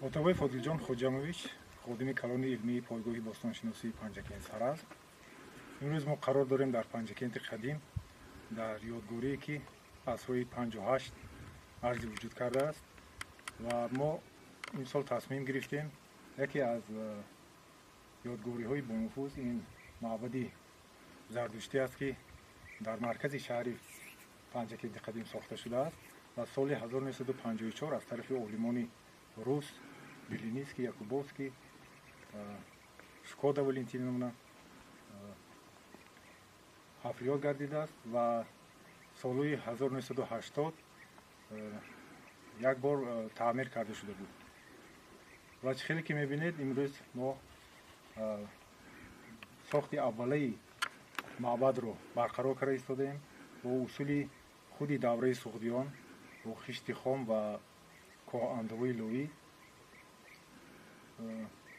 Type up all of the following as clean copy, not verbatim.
Отавои Фозилҷон Хоҷамович, ходими калони илмии пойгоҳи бостоншиносии Панҷакент Сараз. Имрӯз мо қарор дорем дар Панҷакенти қадим дар ёдгорие ки асрҳои 58 арзи вуҷуд кардааст ва мо имсол тасмим гирифтем яке аз ёдгориҳои бонуфуз ин маъбади зардуштӣ аст ки дар маркази шаҳри Панҷакенти қадим сохта шудааст ва соли 1954 аз тарафи олимони рус Белинский, Якубовский, Шкода Валентиновна ҳафриёд гардидааст ва солҳои 1980 як бор таъмир карда шуда буд. ва чӣ хеле ки мебинед имрӯз мо сохти аввалаи маъбадро барқарор карда истодаем бо усули худи давраи суғдиён бо хишти хом ва коҳандовои лӯӣ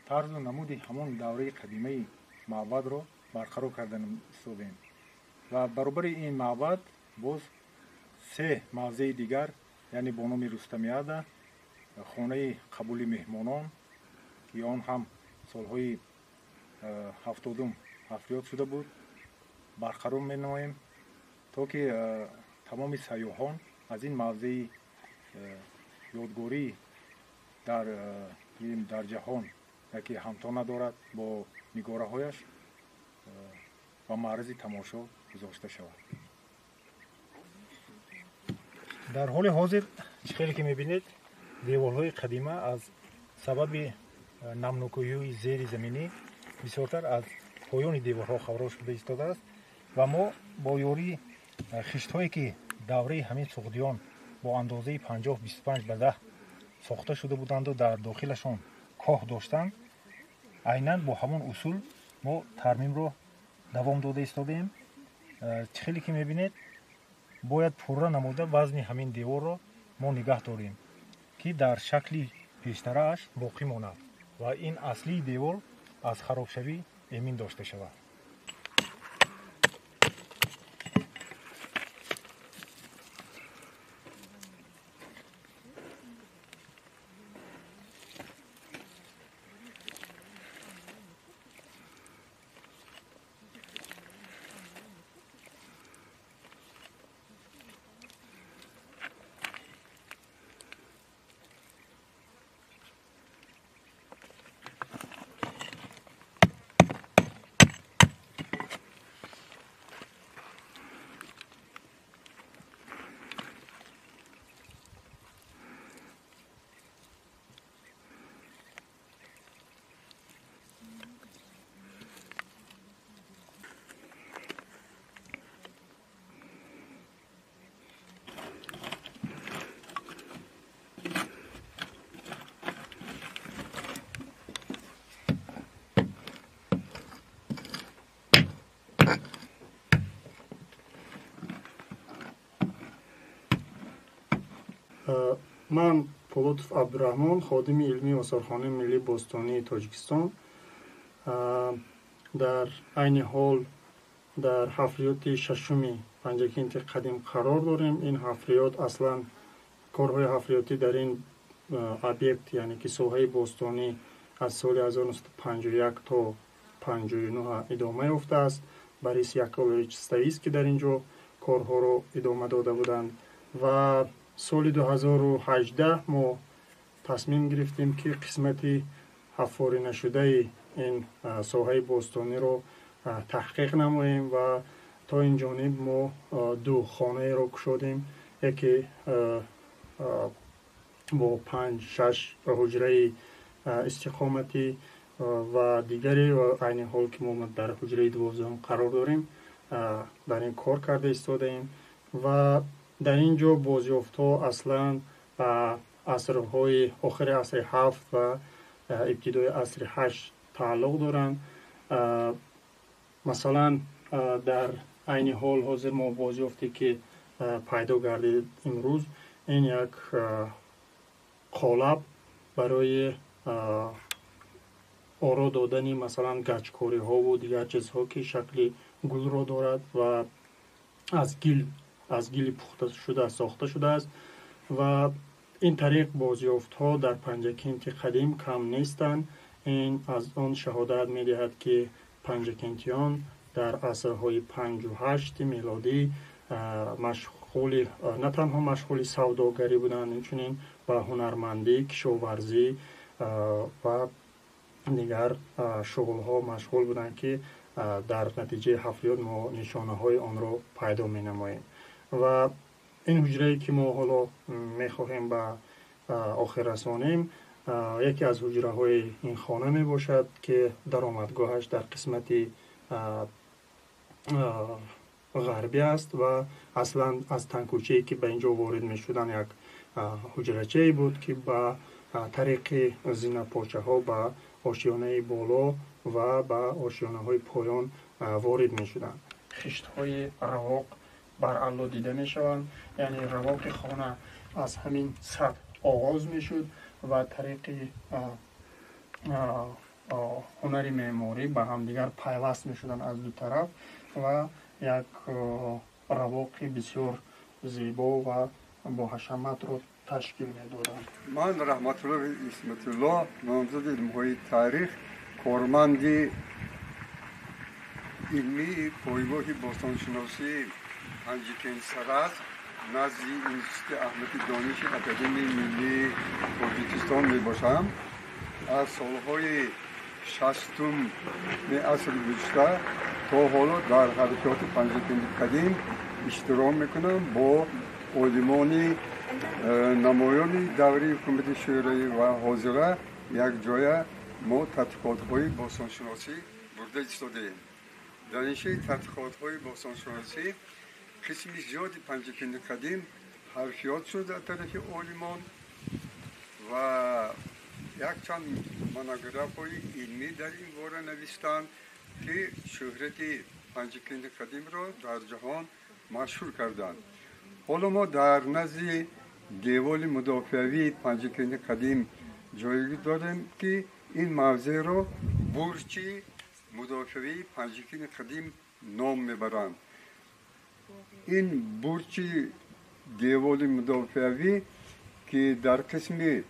тарзу намуди ҳамон давраи қадимаи маъбадро барқарор карда истодаем. ва баробари ин маъбад боз се мавзеи дигар, яъне бо номи Рустамиада, хонаи қабули меҳмонон ки он ҳам солҳои 70 шуда буд, барқарор менамоем то ки тамоми сайёҳон аз ин мавзеи ёдгорӣ дар ҷаҳон яке ҳамто надорад бо нигораҳояш ба маърази тамошо гузошта шавад. дар ҳоли ҳозир чӣ хеле ки мебинед деворҳои қадима аз сабаби намнокӯҳиҳои зери заминӣ бисёртар аз поёни деворҳо хабардор шуда истодааст ва мо бо ёрии хиштҳое ки давраи ҳамин суғдиён бо андозаи 50-25 ба 10 сохта шуда буданду дар дохилашон коҳ доштанд, айнан бо ҳамон усул мо тармимро давом дода истодаем. чӣ хеле ки мебинед бояд пурра намуда вазни ҳамин деворро мо нигаҳ дорем ки дар шакли пештарааш боқӣ монад ва ин аслии девор аз харобшавӣ эмин дошта шавад. ман Полотов Абдураҳмон, ходими илмии осорхонаи миллии бостонии Тоҷикистон, дар айни ҳол дар ҳафриёти шашуми Панҷакенти қадим қарор дорем. Ин ҳафриёт аслан корҳои ҳафриётӣ дар ин объект, яъне ки соҳаи бостонӣ аз соли 1951 то 59 идома ёфтааст Борис Яковлевич Ставицкий дар ин ҷо корҳоро идома дода буданд ва соли 2018 мо тасмим гирифтем ки қисмати ҳафоринашудаи ин соҳаи бостониро таҳқиқ намоем ва то ин ҷониб мо ду хонаеро кушодем, яке бо 5-6 ҳуҷраи истиқоматӣ ва дигаре ва айни ҳол ки мо дар ҳуҷраи 12 қарор дорем дар ин кор карда истодаем ва дар ин ҷо бозёфтҳо аслан ба асрҳои охири асри 7 ва ибтидои асри 8 тааллуқ доранд. масалан дар айни ҳол ҳозир мо бозёфте ки пайдо гардид имрӯз, ин як қолаб барои оро додани масалан гаҷкориҳову дигар чизҳо ки шакли гулро дорад ва аз гили пухта шуда сохта шудааст ва این طریق بازیافت‌ها در پنجکینت قدیم کم نیستند. این از آن شهادت می‌دهد که پنجکینتیان در عصرهای 5 و 8 میلادی مشغول نه تنها مشغول سوداگری بودند، همچنین به هنرمندی، کشاورزی و دیگر شغل‌ها مشغول بودند که در نتیجه حفریات ما نشانه‌های آن را پیدا می‌نماییم. و این حجره‌ای که ما حالا می‌خواهیم به آخر رسانیم، یکی از حجره‌های این خانه میباشد که درآمدگاهش در قسمت غربی است و اصلا از تنگ‌کوچه‌ای که به اینجا وارد می‌شدن یک حجره‌چه‌ای بود که با طریق زینه‌پارچه‌ها به آشیانه بالا و به آشیانه‌های پایان وارد می‌شدند. خشت‌های رواق بر علا دیده می‌شوند، یعنی رواق خانه از همین سطح آغاز می‌شد و طریق هنری معماری به هم دیگر پیوست می‌شدند از دو طرف و یک رواق بسیار زیبا و با حشمت رو تشکیل می‌دادند. من رحمت الله اسمت الله، نامزد علم‌های تاریخ، کارمند علمی پایگاه باستانشناسی پنجکین سرز نزد انستیتوت احمد دانش اکادمی ملی تاجیکستان میباشم. از سالهای 60 عصر گذشته تا حالا در حرکات پنجکین قدیم اشتراک میکنم با علمان نمایان دوره حکومت شوروی و حاضره یک جای ما تحقیقات‌های باستانشناسی برده ایستاده‌ایم. در این تحقیقات‌های باستانشناسی قسم زیادی پنجکین قدیم حرفیات شده از طرف علمان و یک چند مونوگراف‌های علمی در این باره نوشتند که شهرت پنجکین قدیم را در جهان مشهور کردند. حالا ما در نزد دیوال مدافعوی پنجکین قدیم جایگاه داریم که این موضع را برج مدافعوی پنجکین قدیم نام میبرند. این برج دیوال مدافعوی که در قسم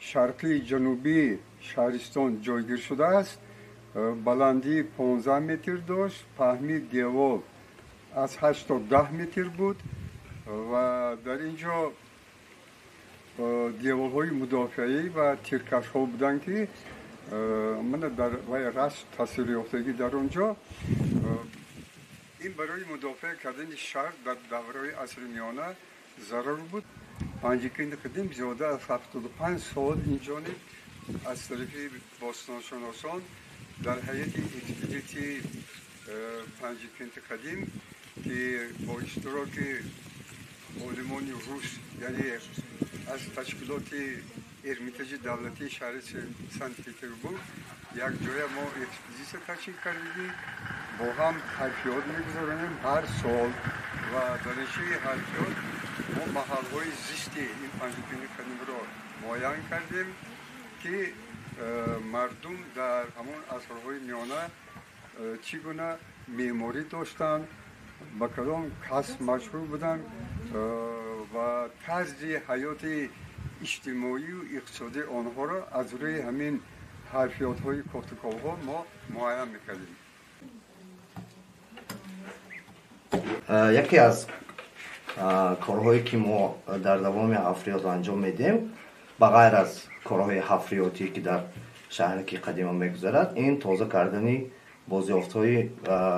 شرقی جنوبی شهرستان جایگیر شده است، بلندی 15 متر داشت، پهنی دیوال از 8 تا 10 متر بود و در اینجا دیوال‌های مدافعی و تیرکش‌ها بودن که من در رسم تصویر یافتگی در اونجا. این برای مدافع کردن شهر در دوره عصر میانه ضرور بود. پنجکین قدیم زیاده از 75 سال اینجا از طرف باستانشناسان در هیئت اکسپدیتی پنجکین قدیم که با اشتراک علمان روس، یعنی از تشکیلات ارمیتاژ دولتی شهر سنت پترزبورگ یک جای ما اکسپدیسیون تشکیل کردیم، با هم حرفیات میگذاریم هر سال و در این حرفیات ما محل‌های زیستی این پنجکین قدیم را معاین کردیم که مردم در همون عصرهای میانه چگونه معماری داشتند، با کدام کسب مشهور بودند و طرز حیات اجتماعی و اقتصادی آنها را از روی همین حرفیات‌های کاختکارها ما معاین می‌کردیم. یکی از کارهایی که ما در دوام حفریات انجام میدیم، بغیر از کارهای حفریاتی که در شهر که قدیم میگذرد، این تازه کردنی بازیافت‌های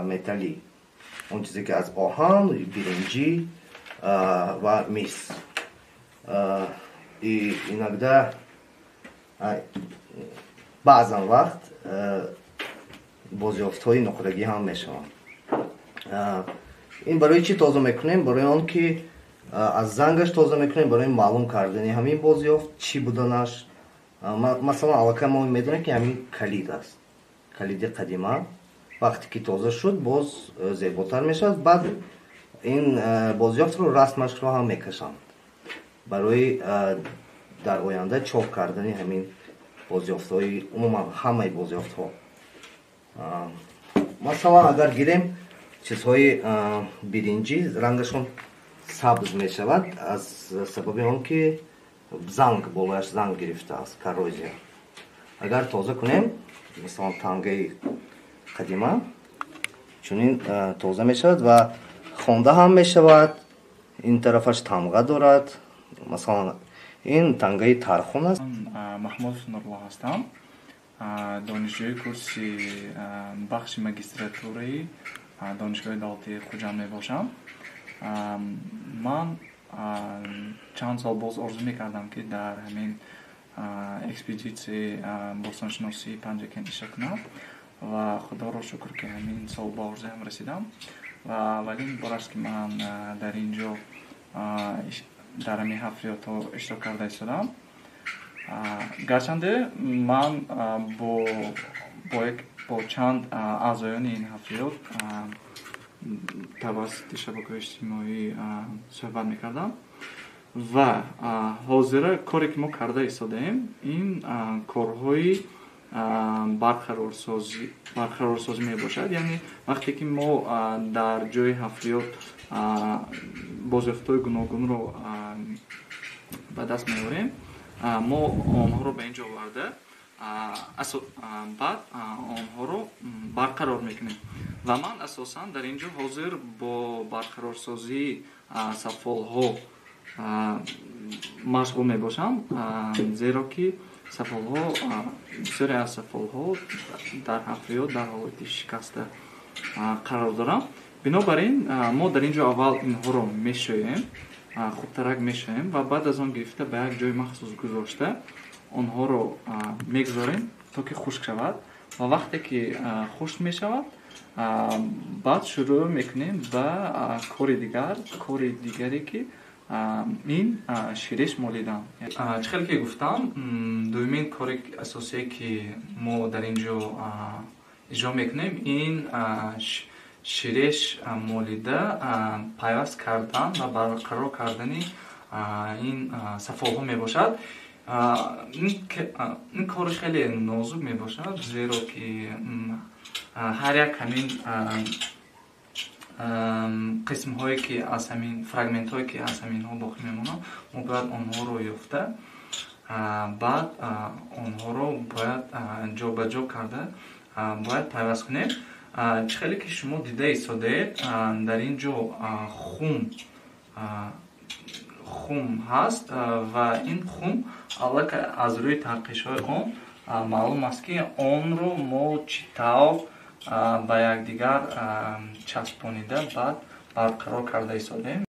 متالی، اون چیزی که از آهن، برنجی و میس. اینکه بعضا وقت بازیافت‌های نقرگی هم میشوند. این برای چی تازه میکنیم؟ برای آن که از زنگش تازه میکنیم، برای معلوم کردنی همین بازیافت چی بودنش. مثلا علاقه ما میدونیم که همین کلید است، کلید قدیمه. وقتی که تازه شد باز زیباتر میشد. بعد این بازیافت رو رسمش رو هم میکشند برای در آینده چاپ کردنی همین بازیافت‌های، عموما همه بازیافت‌ها. مثلا اگر گیریم چیزهای برنجی، رنگشون سبز می شود از سبب آن که занг болояш занг гирифтааст, коррозия. Агар тоза кунем, мисалан тангаи қадима чунин тоза мешавад ва хонда ҳам мешавад. ин тарафаш тамға дорад. Масалан ин тангаи тархон аст. Маҳмуд Нурло ҳастам. донишҷӯи курси бахши магистратураи донишгоҳи давлатии Хуҷанд мебошам. ман чанд сол боз орзу мекардам ки дар ҳамин экспедитсияи бостоншиносии Панҷакент иша кунам ва худоро шукр ки ҳамин сол ба орзуям расидам. вале ин бор аст ки ман дар ин ҷо дар ҳамин ҳафриётҳо иштирок карда истодам. гарчанде ман бо чанд аъзоёни ин ҳафриёт тавассути шабакаҳои иҷтимоӣ суҳбат мекардам ва ҳозира коре ки мо карда истодаем ин корҳои барқарорсозӣ мебошад. яъне вақте ки мо дар ҷои ҳафриёт бозёфтҳои гуногунро ба даст меорем, мо онҳоро ба ин ҷо оварда баъд онҳоро барқарор мекунем ва ман асосан дар ин ҷо ҳозир бо барқарорсозии сафолҳо машғул мебошам, зеро ки сафолҳо бисёре аз сафолҳо дар ҳафриёт дар ҳолати шикаста қарор дорам. бинобар ин мо дар ин ҷо аввал инҳоро мешӯем, хубтарак мешӯем ва баъд аз он гирифта ба як ҷои махсус гузошта онҳоро мегузорем то ки хушк шавад ва вақте ки хушк мешавад баъд шурӯъ мекунем ба кори дигаре ки ин шириш молидан. чӣ хеле ки гуфтам, дуюмин кори асосие ки мо дар ин ҷо иҷро мекунем ин шириш молида, пайваст кардан ва барқарор кардани ин сафолҳо мебошад. ин кори хеле нозук мебошад, зеро ки ҳар як ҳамин қисмҳое ки аз ҳамин фрагментҳое ки аз ҳаминҳо боқӣ мемонанд, мо бояд онҳоро ёфта, баъд онҳоро бояд ҷобаҷо карда бояд пайваст кунем. чӣ хеле ки шумо дида истодаед, дар ин ҷо хум ҳаст ва ин хум аллакай аз рӯи тарқишҳои он маълум аст ки онро мо чӣ тавр ба якдигар часпонида баъд барқарор карда истодем.